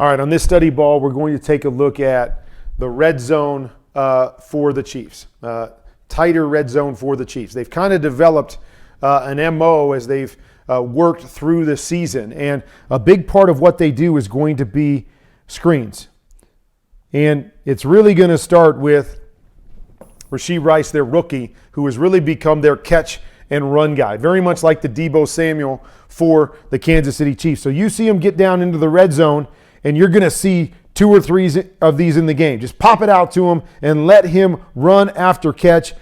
All right, on this study ball, we're going to take a look at the red zone for the Chiefs. Tighter red zone for the Chiefs. They've kind of developed an MO as they've worked through the season. And a big part of what they do is going to be screens. And it's really going to start with Rashee Rice, their rookie, who has really become their catch and run guy. Very much like the Deebo Samuel for the Kansas City Chiefs. So you see him get down into the red zone, and you're going to see 2 or 3 of these in the game. Just pop it out to him and let him run after catch.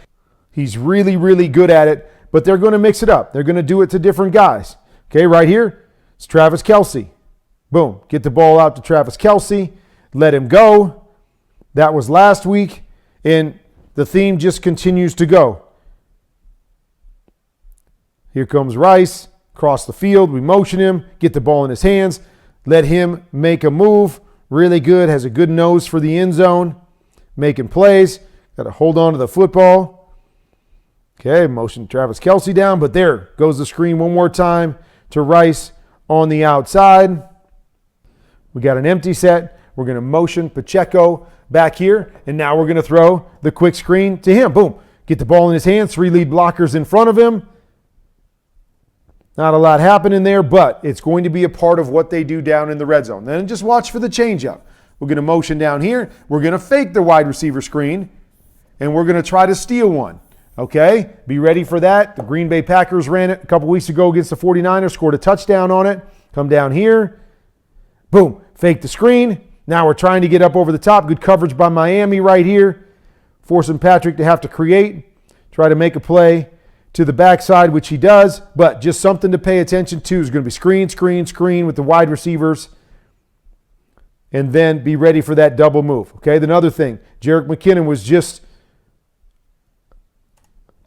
He's really, really good at it, but they're going to mix it up. They're going to do it to different guys. Okay, right here, it's Travis Kelce. Boom, get the ball out to Travis Kelce. Let him go. That was last week, and the theme just continues to go. Here comes Rice, across the field. We motion him, get the ball in his hands, let him make a move. Really good, has a good nose for the end zone, making plays. Got to hold on to the football. Okay, motion Travis Kelce down, but there goes the screen one more time to Rice on the outside. We got an empty set. We're going to motion Pacheco back here, and now we're going to throw the quick screen to him. Boom. Get the ball in his hands. 3 lead blockers in front of him. Not a lot happening there, but it's going to be a part of what they do down in the red zone. Then just watch for the changeup. We're going to motion down here. We're going to fake the wide receiver screen, and we're going to try to steal one. Okay? Be ready for that. The Green Bay Packers ran it a couple weeks ago against the 49ers, scored a touchdown on it. Come down here. Boom. Fake the screen. Now we're trying to get up over the top. Good coverage by Miami right here. Forcing Patrick to have to create. Try to make a play to the backside, which he does. But just something to pay attention to is going to be screen, screen, screen with the wide receivers. And then be ready for that double move. Okay, another thing. Jerick McKinnon was just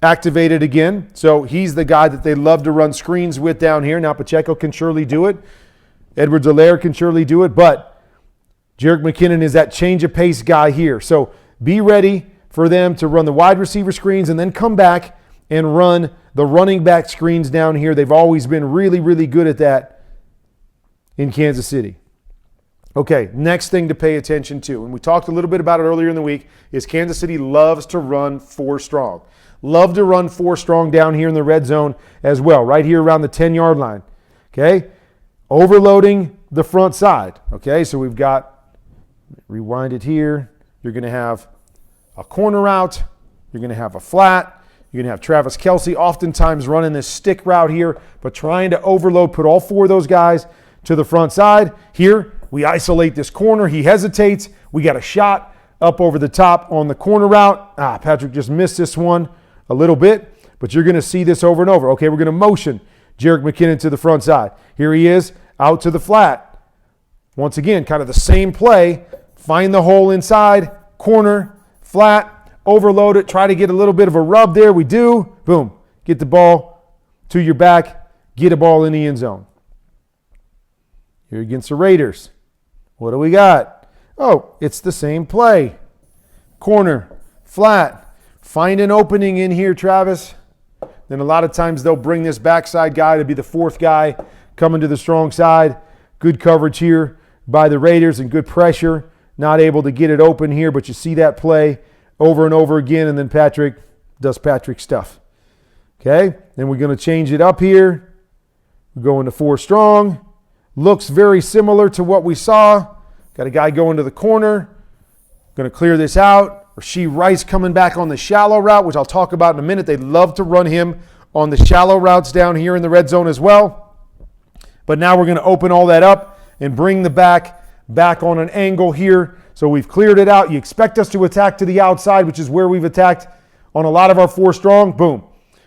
activated again. So he's the guy that they love to run screens with down here. Now Pacheco can surely do it. Edwards-Helaire can surely do it. But Jerick McKinnon is that change of pace guy here. So be ready for them to run the wide receiver screens and then come back and run the running back screens down here. They've always been really, really good at that in Kansas City. Okay, next thing to pay attention to, and we talked a little bit about it earlier in the week, is Kansas City loves to run 4 strong. Love to run 4 strong down here in the red zone as well, right here around the 10-yard line. Okay, overloading the front side. Okay, so we've got, rewind it here. You're going to have a corner route. You're going to have a flat. You're going to have Travis Kelce oftentimes running this stick route here, but trying to overload, put all 4 of those guys to the front side. Here, we isolate this corner. He hesitates. We got a shot up over the top on the corner route. Patrick just missed this one a little bit, but you're going to see this over and over. Okay, we're going to motion Jerick McKinnon to the front side. Here he is, out to the flat. Once again, kind of the same play. Find the hole inside, corner, flat, overload it, try to get a little bit of a rub there. We do. Boom. Get the ball to your back. Get a ball in the end zone. Here against the Raiders. What do we got? Oh, it's the same play. Corner, flat. Find an opening in here, Travis. Then a lot of times they'll bring this backside guy to be the 4th guy coming to the strong side. Good coverage here by the Raiders and good pressure. Not able to get it open here, but you see that play over and over again, and then Patrick does Patrick stuff. Okay, then we're going to change it up here. We're going to 4 strong. Looks very similar to what we saw. Got a guy going to the corner. Going to clear this out. Rashee Rice coming back on the shallow route, which I'll talk about in a minute. They love to run him on the shallow routes down here in the red zone as well. But now we're going to open all that up and bring the back on an angle here. So we've cleared it out. You expect us to attack to the outside, which is where we've attacked on a lot of our 4 strong. Boom.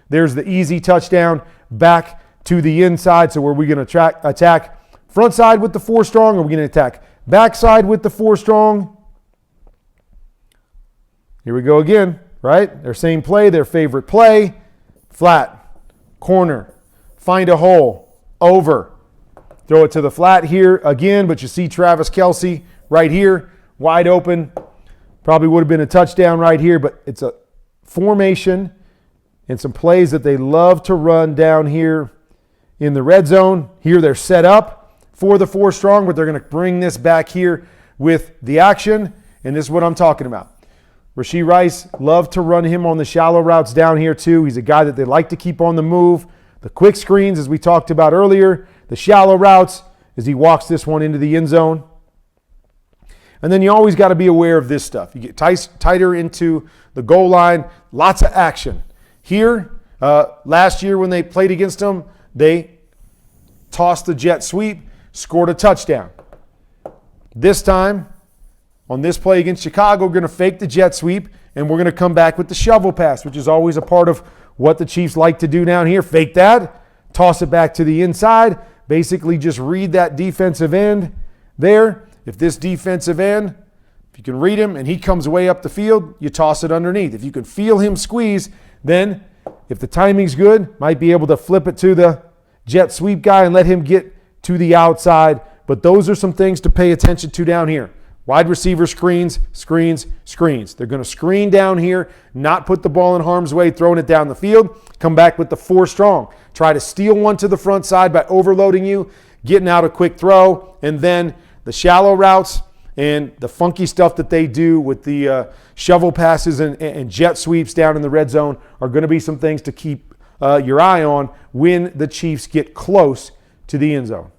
There's the easy touchdown back to the inside. So are we going to attack front side with the 4 strong, or are we going to attack backside with the 4 strong? Here we go again, right? Their same play, their favorite play. Flat, corner, find a hole, over. Throw it to the flat here again, but you see Travis Kelce right here, wide open. Probably would have been a touchdown right here, but it's a formation and some plays that they love to run down here in the red zone. Here they're set up. for the 4 strong, but they're going to bring this back here with the action, and this is what I'm talking about. Rashee Rice loved to run him on the shallow routes down here too. He's a guy that they like to keep on the move. The quick screens, as we talked about earlier, the shallow routes as he walks this one into the end zone. And then you always got to be aware of this stuff. You get tighter into the goal line, lots of action. Here, last year when they played against them, they tossed the jet sweep, scored a touchdown. This time, on this play against Chicago, we're going to fake the jet sweep, and we're going to come back with the shovel pass, which is always a part of what the Chiefs like to do down here. Fake that, toss it back to the inside, basically just read that defensive end there. If this defensive end, if you can read him and he comes way up the field, you toss it underneath. If you can feel him squeeze, then if the timing's good, might be able to flip it to the jet sweep guy and let him get to the outside. But those are some things to pay attention to down here. Wide receiver screens, screens, screens. They're going to screen down here, not put the ball in harm's way, throwing it down the field. Come back with the 4 strong. Try to steal one to the front side by overloading you, getting out a quick throw, and then the shallow routes and the funky stuff that they do with the shovel passes and jet sweeps down in the red zone are going to be some things to keep your eye on when the Chiefs get close to the end zone.